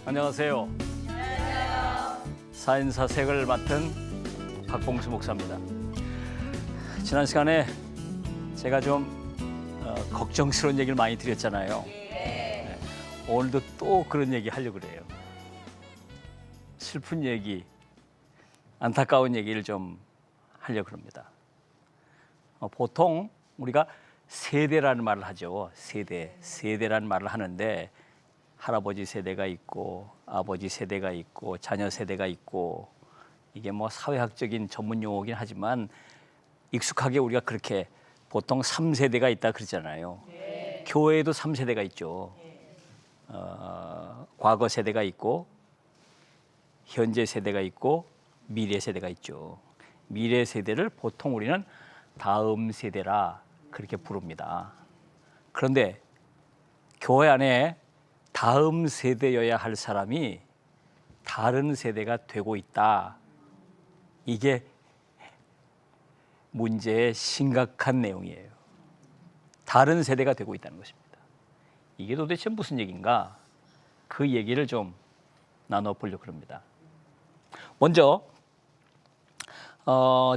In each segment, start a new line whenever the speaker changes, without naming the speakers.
안녕하세요. 사인사색을 맡은 박봉수 목사입니다. 지난 시간에 제가 좀 걱정스러운 얘기를 많이 드렸잖아요. 네. 오늘도 또 그런 얘기 하려고 그래요. 슬픈 얘기, 안타까운 얘기를 좀 하려고 합니다. 보통 우리가 세대라는 말을 하죠. 세대라는 말을 하는데 할아버지 세대가 있고 아버지 세대가 있고 자녀 세대가 있고 이게 뭐 사회학적인 전문 용어긴 하지만 익숙하게 우리가 그렇게 보통 3세대가 있다 그러잖아요. 네. 교회에도 3세대가 있죠. 과거 세대가 있고 현재 세대가 있고 미래 세대가 있죠. 미래 세대를 보통 우리는 다음 세대라 그렇게 부릅니다. 그런데 교회 안에 다음 세대여야 할 사람이 다른 세대가 되고 있다. 이게 문제의 심각한 내용이에요. 다른 세대가 되고 있다는 것입니다. 이게 도대체 무슨 얘기인가? 그 얘기를 좀 나눠보려고 합니다. 먼저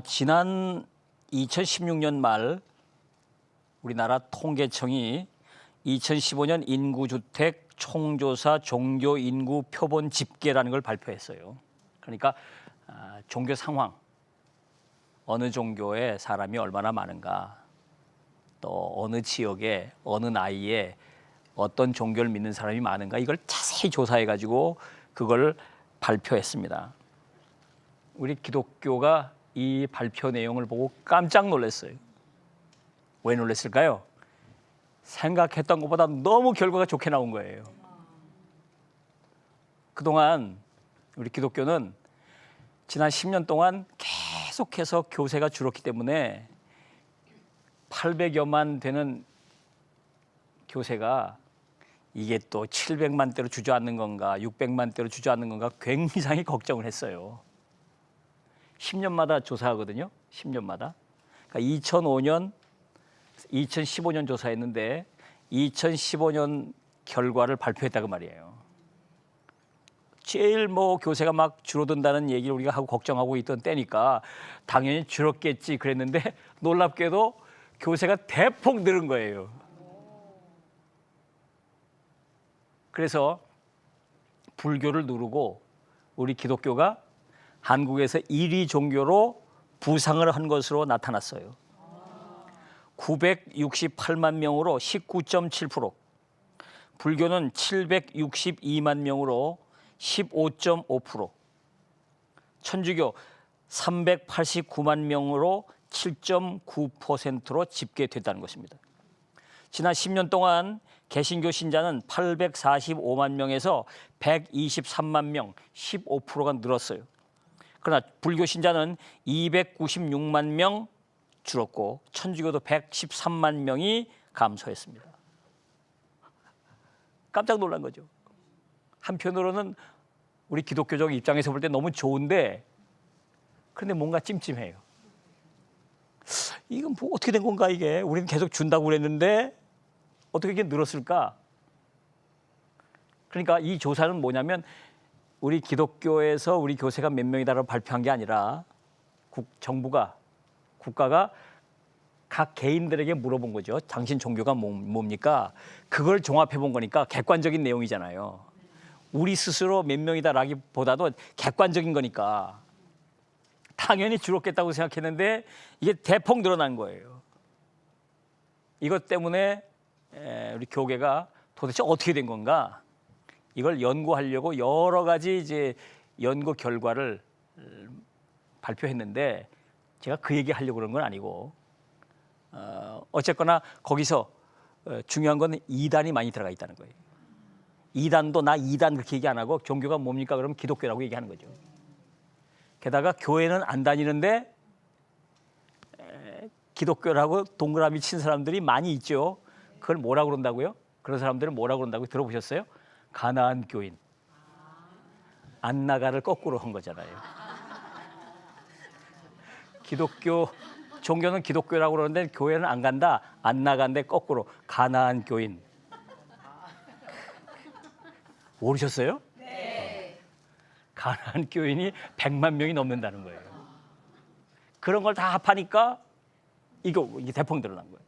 지난 2016년 말 우리나라 통계청이 2015년 인구주택 총조사 종교 인구 표본 집계라는 걸 발표했어요. 그러니까 종교 상황, 어느 종교에 사람이 얼마나 많은가, 또 어느 지역에 어느 나이에 어떤 종교를 믿는 사람이 많은가, 이걸 자세히 조사해가지고 그걸 발표했습니다. 우리 기독교가 이 발표 내용을 보고 깜짝 놀랐어요. 왜 놀랐을까요? 생각했던 것보다 너무 결과가 좋게 나온 거예요. 그동안 우리 기독교는 지난 10년 동안 계속해서 교세가 줄었기 때문에 800여만 되는 교세가 이게 또 700만 대로 주저앉는 건가 600만 대로 주저앉는 건가 굉장히 걱정을 했어요. 10년마다 조사하거든요. 10년마다. 그러니까 2005년, 2015년 조사했는데 2015년 결과를 발표했다고 말이에요. 제일 뭐 교세가 막 줄어든다는 얘기를 우리가 하고 걱정하고 있던 때니까 당연히 줄었겠지 그랬는데 놀랍게도 교세가 대폭 늘은 거예요. 그래서 불교를 누르고 우리 기독교가 한국에서 1위 종교로 부상을 한 것으로 나타났어요. 968만 명으로 19.7%, 불교는 762만 명으로 15.5%, 천주교 389만 명으로 7.9%로 집계됐다는 것입니다. 지난 10년 동안 개신교 신자는 845만 명에서 123만 명, 15%가 늘었어요. 그러나 불교 신자는 296만 명 줄었고 천주교도 113만 명이 감소했습니다. 깜짝 놀란 거죠. 한편으로는 우리 기독교적 입장에서 볼 때 너무 좋은데 그런데 뭔가 찜찜해요. 이건 뭐 어떻게 된 건가 이게. 우리는 계속 준다고 그랬는데 어떻게 이게 늘었을까? 그러니까 이 조사는 뭐냐면 우리 기독교에서 우리 교세가 몇 명이다라고 발표한 게 아니라 국가가 각 개인들에게 물어본 거죠. 당신 종교가 뭡니까? 그걸 종합해 본 거니까 객관적인 내용이잖아요. 우리 스스로 몇 명이다라기보다도 객관적인 거니까 당연히 줄었겠다고 생각했는데 이게 대폭 늘어난 거예요. 이것 때문에 우리 교계가 도대체 어떻게 된 건가? 이걸 연구하려고 여러 가지 이제 연구 결과를 발표했는데 제가 그 얘기 하려고 그런 건 아니고 어쨌거나 거기서 중요한 건 이단이 많이 들어가 있다는 거예요. 이단도 나 이단 그렇게 얘기 안 하고 종교가 뭡니까? 그러면 기독교라고 얘기하는 거죠. 게다가 교회는 안 다니는데 기독교라고 동그라미 친 사람들이 많이 있죠. 그걸 뭐라 그런다고요? 그런 사람들은 뭐라 그런다고 들어보셨어요? 가나안 교인. 안 나가를 거꾸로 한 거잖아요. 기독교 종교는 기독교라고 그러는데 교회는 안 간다, 안 나간대 거꾸로 가나안 교인. 모르셨어요? 네. 가나안 교인이 100만 명이 넘는다는 거예요. 그런 걸 다 합하니까 이게 대폭 늘어난 거예요.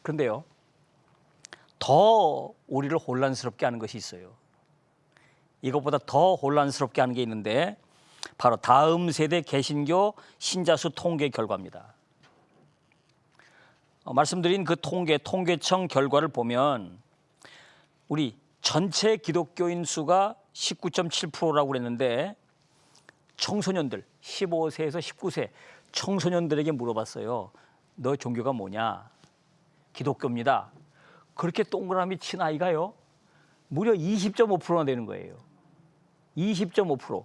그런데요, 더 우리를 혼란스럽게 하는 것이 있어요. 이것보다 더 혼란스럽게 하는 게 있는데 바로 다음 세대 개신교 신자 수 통계 결과입니다. 말씀드린 그 통계청 결과를 보면 우리 전체 기독교인 수가 19.7%라고 그랬는데 청소년들 15세에서 19세 청소년들에게 물어봤어요. 너 종교가 뭐냐? 기독교입니다. 그렇게 동그라미 친 아이가요, 무려 20.5%나 되는 거예요. 20.5%.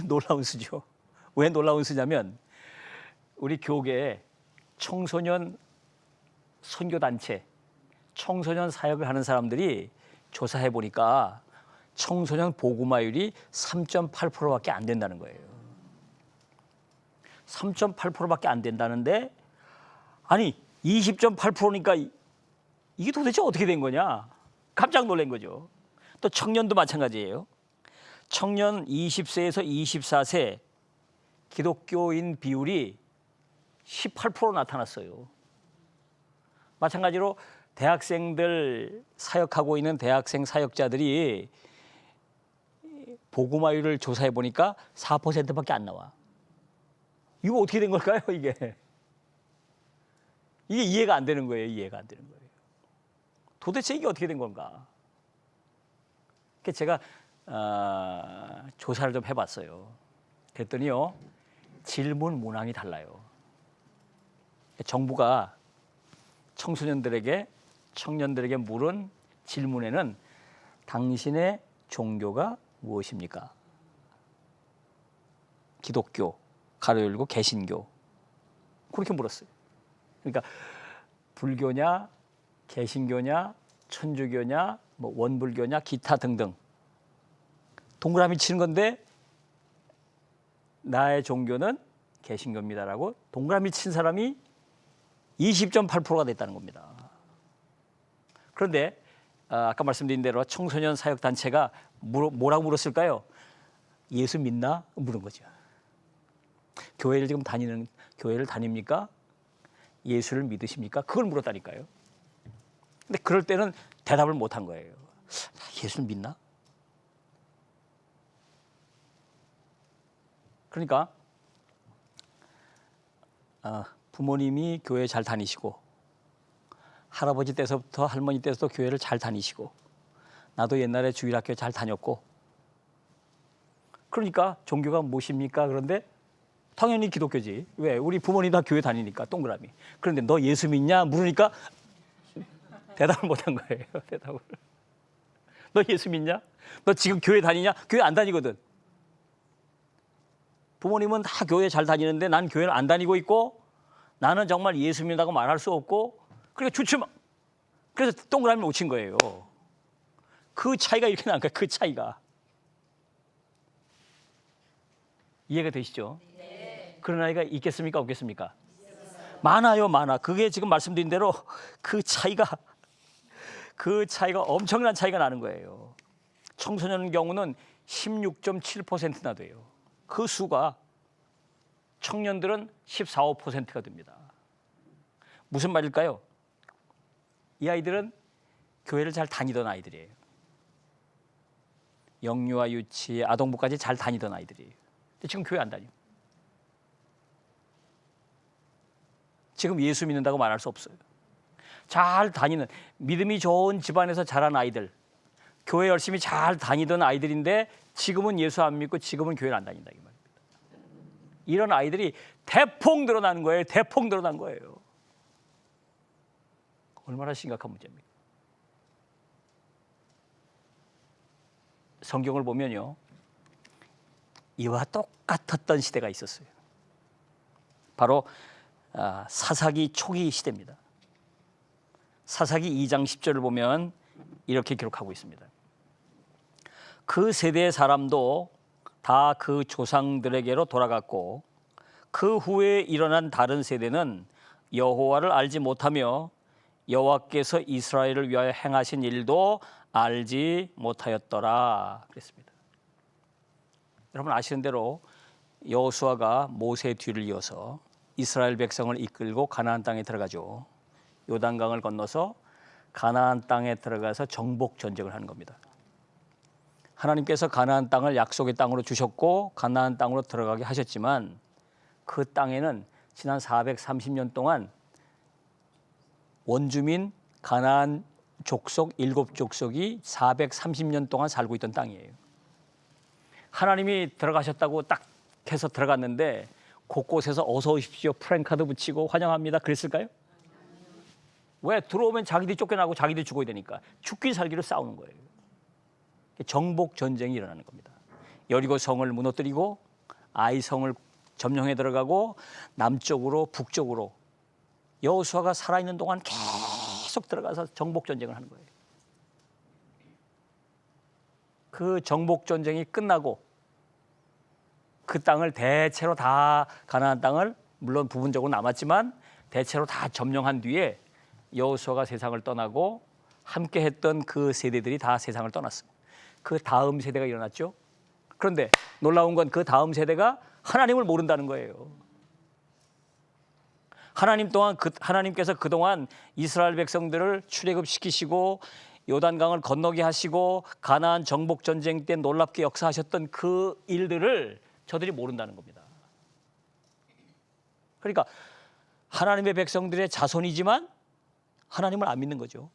놀라운 수죠. 왜 놀라운 수냐면 우리 교계에 청소년 선교단체, 청소년 사역을 하는 사람들이 조사해 보니까 청소년 복음화율이 3.8%밖에 안 된다는 거예요. 3.8%밖에 안 된다는데 아니 20.8%니까 이게 도대체 어떻게 된 거냐? 깜짝 놀란 거죠. 또 청년도 마찬가지예요. 청년 20세에서 24세 기독교인 비율이 18% 나타났어요. 마찬가지로 대학생들 사역하고 있는 대학생 사역자들이 복음화율을 조사해 보니까 4%밖에 안 나와. 이거 어떻게 된 걸까요, 이게? 이게 이해가 안 되는 거예요, 이해가 안 되는 거예요. 도대체 이게 어떻게 된 건가? 그래서 제가 조사를 좀 해봤어요. 그랬더니요, 질문 문항이 달라요. 정부가 청년들에게 물은 질문에는 당신의 종교가 무엇입니까? 기독교, 가로 열고 개신교. 그렇게 물었어요. 그러니까 불교냐, 개신교냐, 천주교냐, 뭐 원불교냐, 기타 등등. 동그라미 치는 건데 나의 종교는 개신교입니다라고 동그라미 친 사람이 20.8%가 됐다는 겁니다. 그런데 아까 말씀드린 대로 청소년 사역단체가 뭐라고 물었을까요? 예수 믿나? 물은 거죠. 교회를 다닙니까? 예수를 믿으십니까? 그걸 물었다니까요. 근데 그럴 때는 대답을 못한 거예요. 예수를 믿나? 그러니까 부모님이 교회 잘 다니시고 할아버지 때서부터 할머니 때서도 교회를 잘 다니시고 나도 옛날에 주일학교 잘 다녔고 그러니까 종교가 무엇입니까? 그런데 당연히 기독교지. 왜? 우리 부모님 다 교회 다니니까 동그라미. 그런데 너 예수 믿냐? 물으니까 대답을 못한 거예요. 대답을. 너 예수 믿냐? 너 지금 교회 다니냐? 교회 안 다니거든. 부모님은 다 교회 잘 다니는데 난 교회를 안 다니고 있고 나는 정말 예수 믿는다고 말할 수 없고 그러니까 주춤. 그래서 동그라미 못 친 거예요. 그 차이가 이렇게 나는 거예요. 그 차이가. 이해가 되시죠? 네. 그런 아이가 있겠습니까? 없겠습니까? 많아요, 많아. 그게 지금 말씀드린 대로 그 차이가 엄청난 차이가 나는 거예요. 청소년 경우는 16.7%나 돼요. 그 수가 청년들은 14, 5%가 됩니다. 무슨 말일까요? 이 아이들은 교회를 잘 다니던 아이들이에요. 영유아 유치, 아동부까지 잘 다니던 아이들이에요. 근데 지금 교회 안 다녀요. 지금 예수 믿는다고 말할 수 없어요. 잘 다니는 믿음이 좋은 집안에서 자란 아이들, 교회 열심히 잘 다니던 아이들인데 지금은 예수 안 믿고 지금은 교회를 안 다닌다 이 말입니다. 이런 아이들이 대폭 늘어나는 거예요. 대폭 늘어난 거예요. 얼마나 심각한 문제입니까? 성경을 보면요, 이와 똑같았던 시대가 있었어요. 바로 사사기 초기 시대입니다. 사사기 2장 10절을 보면 이렇게 기록하고 있습니다. 그 세대의 사람도 다 그 조상들에게로 돌아갔고 그 후에 일어난 다른 세대는 여호와를 알지 못하며 여호와께서 이스라엘을 위하여 행하신 일도 알지 못하였더라 그랬습니다. 여러분 아시는 대로 여호수아가 모세의 뒤를 이어서 이스라엘 백성을 이끌고 가나안 땅에 들어가죠. 요단강을 건너서 가나안 땅에 들어가서 정복 전쟁을 하는 겁니다. 하나님께서 가나안 땅을 약속의 땅으로 주셨고 가나안 땅으로 들어가게 하셨지만 그 땅에는 지난 430년 동안 원주민 가나안 족속 7족속이 430년 동안 살고 있던 땅이에요. 하나님이 들어가셨다고 딱 해서 들어갔는데 곳곳에서 어서 오십시오 프랜카드 붙이고 환영합니다 그랬을까요? 왜? 들어오면 자기들이 쫓겨나고 자기들이 죽어야 되니까 죽기 살기로 싸우는 거예요. 정복 전쟁이 일어나는 겁니다. 여리고 성을 무너뜨리고 아이 성을 점령해 들어가고 남쪽으로 북쪽으로 여호수아가 살아있는 동안 계속 들어가서 정복 전쟁을 하는 거예요. 그 정복 전쟁이 끝나고 그 땅을 대체로 다 가나안 땅을 물론 부분적으로 남았지만 대체로 다 점령한 뒤에 여호수아가 세상을 떠나고 함께 했던 그 세대들이 다 세상을 떠났습니다. 그 다음 세대가 일어났죠. 그런데 놀라운 건 그 다음 세대가 하나님을 모른다는 거예요. 하나님께서 그동안 이스라엘 백성들을 출애굽시키시고 요단강을 건너게 하시고 가나안 정복 전쟁 때 놀랍게 역사하셨던 그 일들을 저들이 모른다는 겁니다. 그러니까 하나님의 백성들의 자손이지만 하나님을 안 믿는 거죠.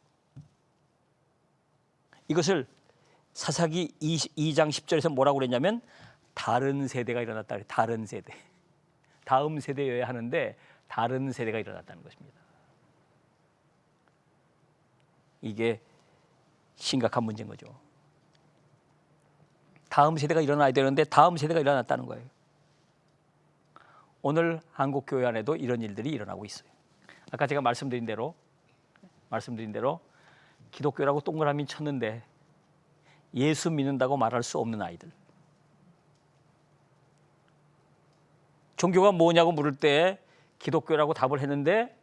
이것을 사사기 2장 10절에서 뭐라고 그랬냐면 다른 세대가 일어났다 그래요. 다른 세대. 다음 세대여야 하는데 다른 세대가 일어났다는 것입니다. 이게 심각한 문제인 거죠. 다음 세대가 일어나야 되는데 다음 세대가 일어났다는 거예요. 오늘 한국 교회 안에도 이런 일들이 일어나고 있어요. 아까 제가 말씀드린 대로 기독교라고 동그라미 쳤는데 예수 믿는다고 말할 수 없는 아이들. 종교가 뭐냐고 물을 때 기독교라고 답을 했는데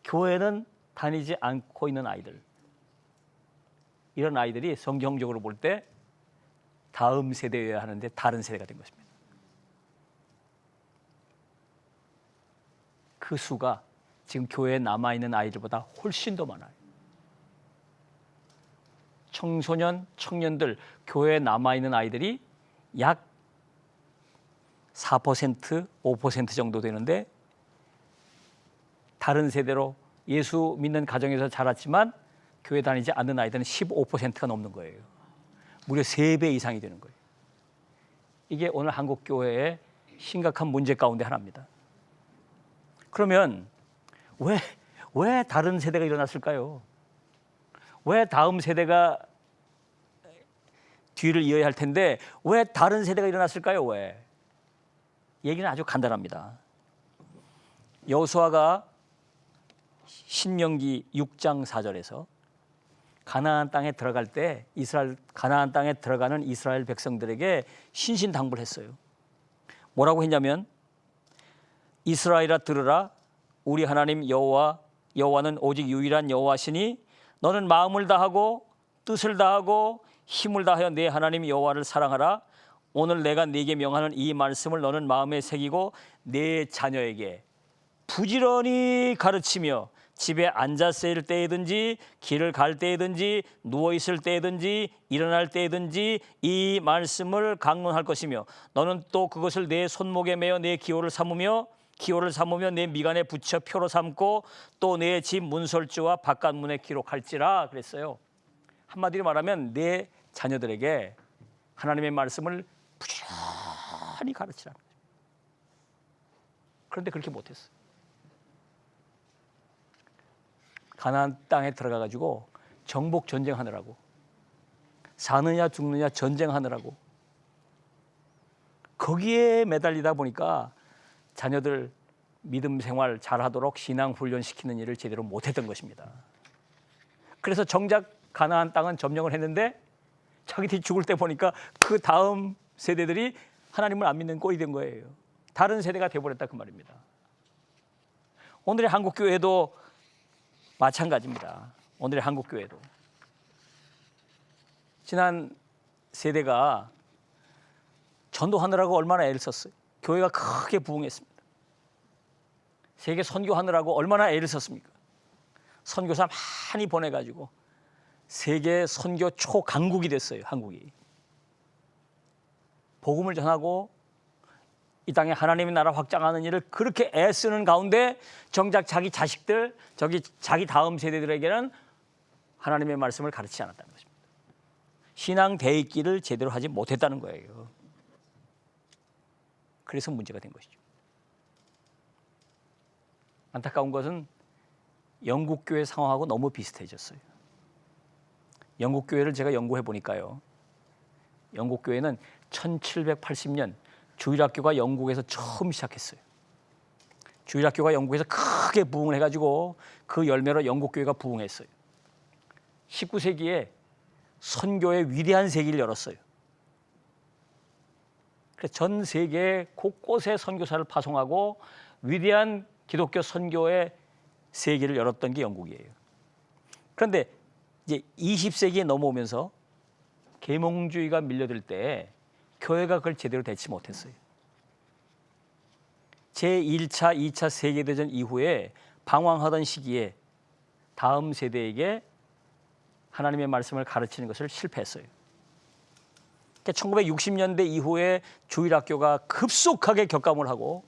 교회는 다니지 않고 있는 아이들. 이런 아이들이 성경적으로 볼 때 다음 세대여야 하는데 다른 세대가 된 것입니다. 그 수가 지금 교회에 남아있는 아이들보다 훨씬 더 많아요. 청소년, 청년들, 교회에 남아있는 아이들이 약 4%, 5% 정도 되는데 다른 세대로 예수 믿는 가정에서 자랐지만 교회 다니지 않는 아이들은 15%가 넘는 거예요. 무려 3배 이상이 되는 거예요. 이게 오늘 한국 교회의 심각한 문제 가운데 하나입니다. 그러면 왜 다른 세대가 일어났을까요? 왜 다음 세대가 뒤를 이어야 할 텐데 왜 다른 세대가 일어났을까요? 왜? 얘기는 아주 간단합니다. 여호수아가 신명기 6장 4절에서 가나안 땅에 들어갈 때 가나안 땅에 들어가는 이스라엘 백성들에게 신신당부를 했어요. 뭐라고 했냐면 이스라엘아 들으라 우리 하나님 여호와는 오직 유일한 여호와시니 너는 마음을 다하고 뜻을 다하고 힘을 다하여 내 하나님 여호와를 사랑하라. 오늘 내가 네게 명하는 이 말씀을 너는 마음에 새기고 내 자녀에게 부지런히 가르치며 집에 앉았을 때이든지 길을 갈 때이든지 누워있을 때이든지 일어날 때이든지 이 말씀을 강론할 것이며 너는 또 그것을 내 손목에 매어 내 기호를 삼으며 내 미간에 붙여 표로 삼고 또 내 집 문설주와 바깥문에 기록할지라 그랬어요. 한마디로 말하면 내 자녀들에게 하나님의 말씀을 부지런히 가르치라는 거죠. 그런데 그렇게 못했어요. 가나안 땅에 들어가가지고 정복 전쟁하느라고 사느냐 죽느냐 전쟁하느라고 거기에 매달리다 보니까 자녀들 믿음 생활 잘하도록 신앙 훈련시키는 일을 제대로 못했던 것입니다. 그래서 정작 가나안 땅은 점령을 했는데 자기들이 죽을 때 보니까 그 다음 세대들이 하나님을 안 믿는 꼴이 된 거예요. 다른 세대가 돼버렸다 그 말입니다. 오늘의 한국 교회도 마찬가지입니다. 오늘의 한국교회도. 지난 세대가 전도하느라고 얼마나 애를 썼어요. 교회가 크게 부흥했습니다. 세계 선교하느라고 얼마나 애를 썼습니까? 선교사 많이 보내가지고 세계 선교 초강국이 됐어요. 한국이. 복음을 전하고 이 땅에 하나님의 나라 확장하는 일을 그렇게 애쓰는 가운데 정작 자기 자식들, 자기 다음 세대들에게는 하나님의 말씀을 가르치지 않았다는 것입니다. 신앙 대입기를 제대로 하지 못했다는 거예요. 그래서 문제가 된 것이죠. 안타까운 것은 영국 교회 상황하고 너무 비슷해졌어요. 영국 교회를 제가 연구해 보니까요. 영국 교회는 1780년 주일학교가 영국에서 처음 시작했어요. 주일학교가 영국에서 크게 부흥을 해가지고 그 열매로 영국 교회가 부흥했어요. 19세기에 선교의 위대한 세기를 열었어요. 그래서 전 세계 곳곳에 선교사를 파송하고 위대한 기독교 선교의 세계를 열었던 게 영국이에요. 그런데 이제 20세기에 넘어오면서 계몽주의가 밀려들 때 교회가 그걸 제대로 대치 못했어요. 제1차, 2차 세계대전 이후에 방황하던 시기에 다음 세대에게 하나님의 말씀을 가르치는 것을 실패했어요. 1960년대 이후에 주일학교가 급속하게 격감을 하고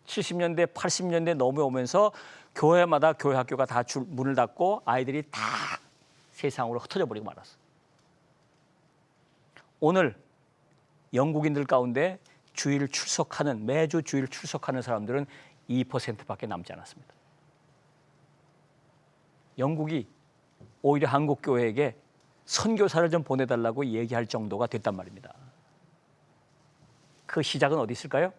70년대, 80년대 넘어오면서 교회마다 교회 학교가 다 문을 닫고 아이들이 다 세상으로 흩어져 버리고 말았어요. 오늘 영국인들 가운데 매주 주일 출석하는 사람들은 2%밖에 남지 않았습니다. 영국이 오히려 한국 교회에게 선교사를 좀 보내달라고 얘기할 정도가 됐단 말입니다. 그 시작은 어디 있을까요?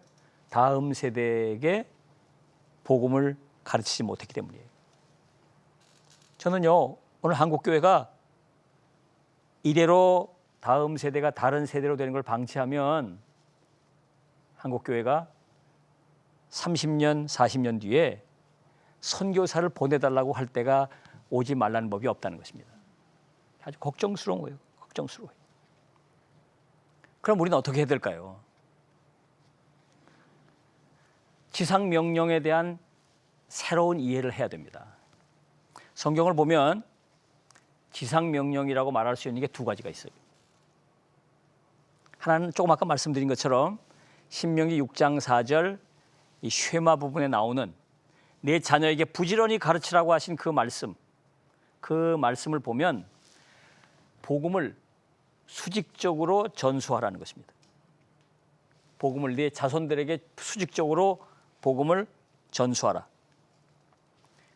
다음 세대에게 복음을 가르치지 못했기 때문이에요. 저는요, 오늘 한국 교회가 이대로 다음 세대가 다른 세대로 되는 걸 방치하면 한국 교회가 30년, 40년 뒤에 선교사를 보내달라고 할 때가 오지 말라는 법이 없다는 것입니다. 아주 걱정스러운 거예요. 걱정스러워요. 그럼 우리는 어떻게 해야 될까요? 지상 명령에 대한 새로운 이해를 해야 됩니다. 성경을 보면 지상 명령이라고 말할 수 있는 게 두 가지가 있어요. 하나는 조금 아까 말씀드린 것처럼 신명기 6장 4절 이 쉐마 부분에 나오는 내 자녀에게 부지런히 가르치라고 하신 그 말씀을 보면 복음을 수직적으로 전수하라는 것입니다. 복음을 네 자손들에게 수직적으로 복음을 전수하라.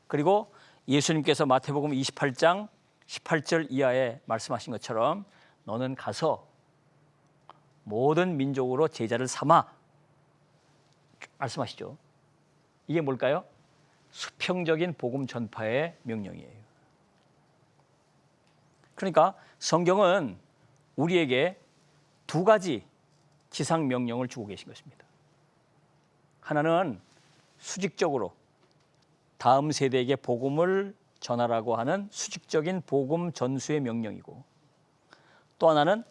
그리고 예수님께서 마태복음 28장 18절 이하에 말씀하신 것처럼 너는 가서 모든 민족으로 제자를 삼아 말씀하시죠. 이게 뭘까요? 수평적인 복음 전파의 명령이에요. 그러니까 성경은 우리에게 두 가지 지상 명령을 주고 계신 것입니다. 하나는 수직적으로 다음 세대에게 복음을 전하라고 하는 수직적인 복음 전수의 명령이고, 또 하나는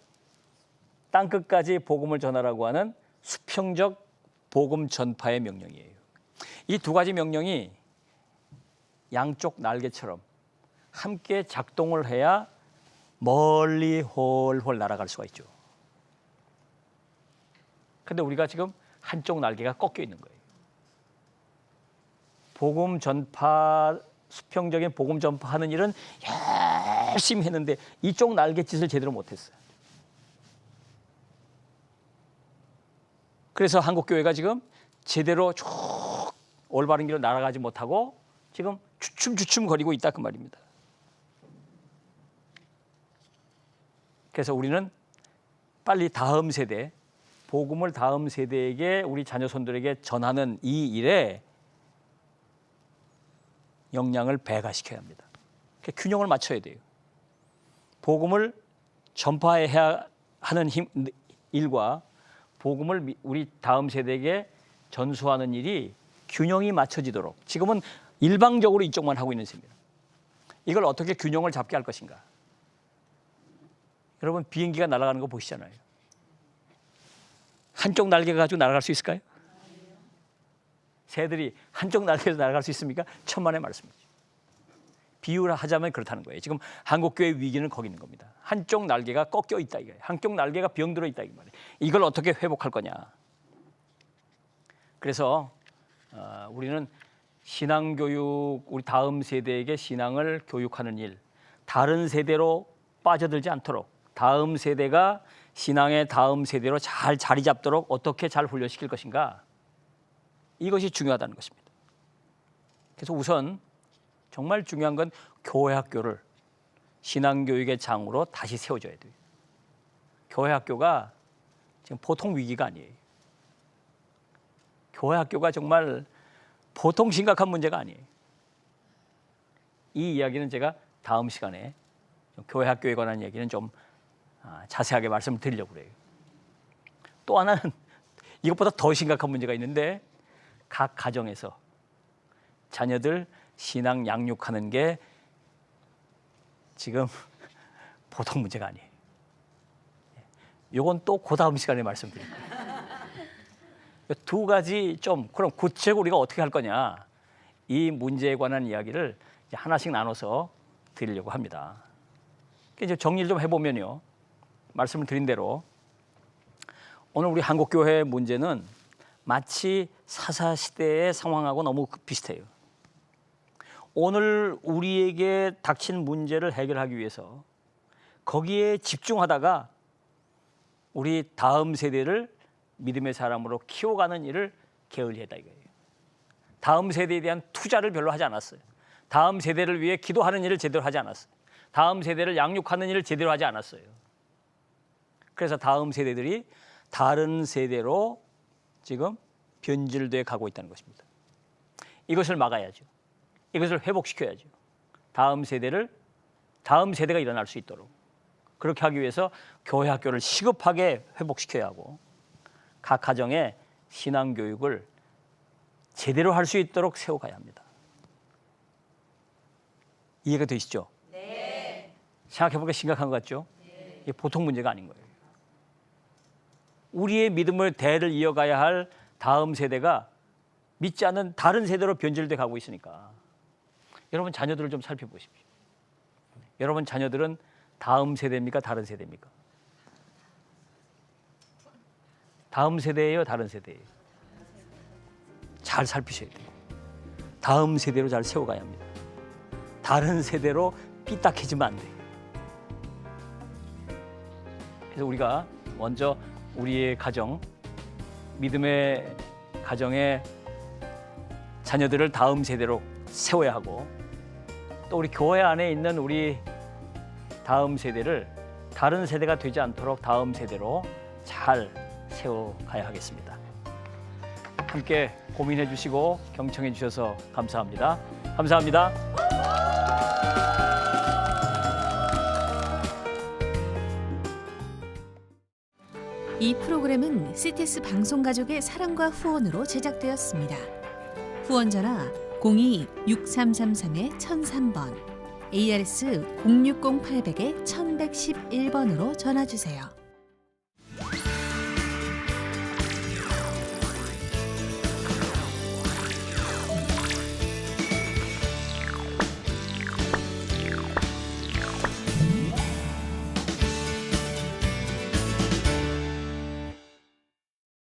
땅끝까지 복음을 전하라고 하는 수평적 복음 전파의 명령이에요. 이 두 가지 명령이 양쪽 날개처럼 함께 작동을 해야 멀리 훨훨 날아갈 수가 있죠. 그런데 우리가 지금 한쪽 날개가 꺾여 있는 거예요. 복음 전파, 수평적인 복음 전파하는 일은 열심히 했는데 이쪽 날갯짓을 제대로 못했어요. 그래서 한국 교회가 지금 제대로 쭉 올바른 길로 날아가지 못하고 지금 주춤주춤 거리고 있다 그 말입니다. 그래서 우리는 빨리 다음 세대, 복음을 다음 세대에게 우리 자녀손들에게 전하는 이 일에 역량을 배가시켜야 합니다. 균형을 맞춰야 돼요. 복음을 전파해야 하는 일과 복음을 우리 다음 세대에게 전수하는 일이 균형이 맞춰지도록, 지금은 일방적으로 이쪽만 하고 있는 셈입니다. 이걸 어떻게 균형을 잡게 할 것인가. 여러분 비행기가 날아가는 거 보시잖아요. 한쪽 날개 가지고 날아갈 수 있을까요? 새들이 한쪽 날개로 날아갈 수 있습니까? 천만의 말씀이죠. 비유를 하자면 그렇다는 거예요. 지금 한국교회의 위기는 거기 있는 겁니다. 한쪽 날개가 꺾여 있다 이거예요. 한쪽 날개가 병들어 있다 이 말이에요. 이걸 어떻게 회복할 거냐. 그래서 우리는 신앙교육, 우리 다음 세대에게 신앙을 교육하는 일, 다른 세대로 빠져들지 않도록 다음 세대가 신앙의 다음 세대로 잘 자리 잡도록 어떻게 잘 훈련시킬 것인가. 이것이 중요하다는 것입니다. 그래서 우선 정말 중요한 건 교회 학교를 신앙교육의 장으로 다시 세워줘야 돼요. 교회 학교가 지금 보통 위기가 아니에요. 교회 학교가 정말 보통 심각한 문제가 아니에요. 이 이야기는 제가 다음 시간에 교회 학교에 관한 얘기는 좀 자세하게 말씀을 드리려고 그래요. 또 하나는 이것보다 더 심각한 문제가 있는데 각 가정에서 자녀들 신앙 양육하는 게 지금 보통 문제가 아니에요. 이건 또 그 다음 시간에 말씀드릴 거예요. 두 가지 좀 그럼 구체적으로 우리가 어떻게 할 거냐 이 문제에 관한 이야기를 이제 하나씩 나눠서 드리려고 합니다. 이제 정리를 좀 해보면요. 말씀을 드린 대로 오늘 우리 한국교회의 문제는 마치 사사시대의 상황하고 너무 비슷해요. 오늘 우리에게 닥친 문제를 해결하기 위해서 거기에 집중하다가 우리 다음 세대를 믿음의 사람으로 키워가는 일을 게을리했다 이거예요. 다음 세대에 대한 투자를 별로 하지 않았어요. 다음 세대를 위해 기도하는 일을 제대로 하지 않았어요. 다음 세대를 양육하는 일을 제대로 하지 않았어요. 그래서 다음 세대들이 다른 세대로 지금 변질돼 가고 있다는 것입니다. 이것을 막아야죠. 이것을 회복시켜야죠. 다음 세대가 일어날 수 있도록 그렇게 하기 위해서 교회 학교를 시급하게 회복시켜야 하고 각 가정에 신앙 교육을 제대로 할 수 있도록 세워가야 합니다. 이해가 되시죠? 네. 생각해보니까 심각한 것 같죠? 네. 이게 보통 문제가 아닌 거예요. 우리의 믿음을 대를 이어가야 할 다음 세대가 믿지 않는 다른 세대로 변질돼 가고 있으니까 여러분 자녀들을 좀 살펴보십시오. 여러분 자녀들은 다음 세대입니까? 다른 세대입니까? 다음 세대예요? 다른 세대예요? 잘 살피셔야 돼요. 다음 세대로 잘 세워가야 합니다. 다른 세대로 삐딱해지면 안 돼요. 그래서 우리가 먼저 우리의 가정, 믿음의 가정의 자녀들을 다음 세대로 세워야 하고 또 우리 교회 안에 있는 우리 다음 세대를 다른 세대가 되지 않도록 다음 세대로 잘 세워가야 하겠습니다. 함께 고민해 주시고 경청해 주셔서 감사합니다. 감사합니다.
이 프로그램은 CTS 방송가족의 사랑과 후원으로 제작되었습니다. 후원 전화 02-6333-1003번, ARS 060-800-1111번으로 전화 주세요.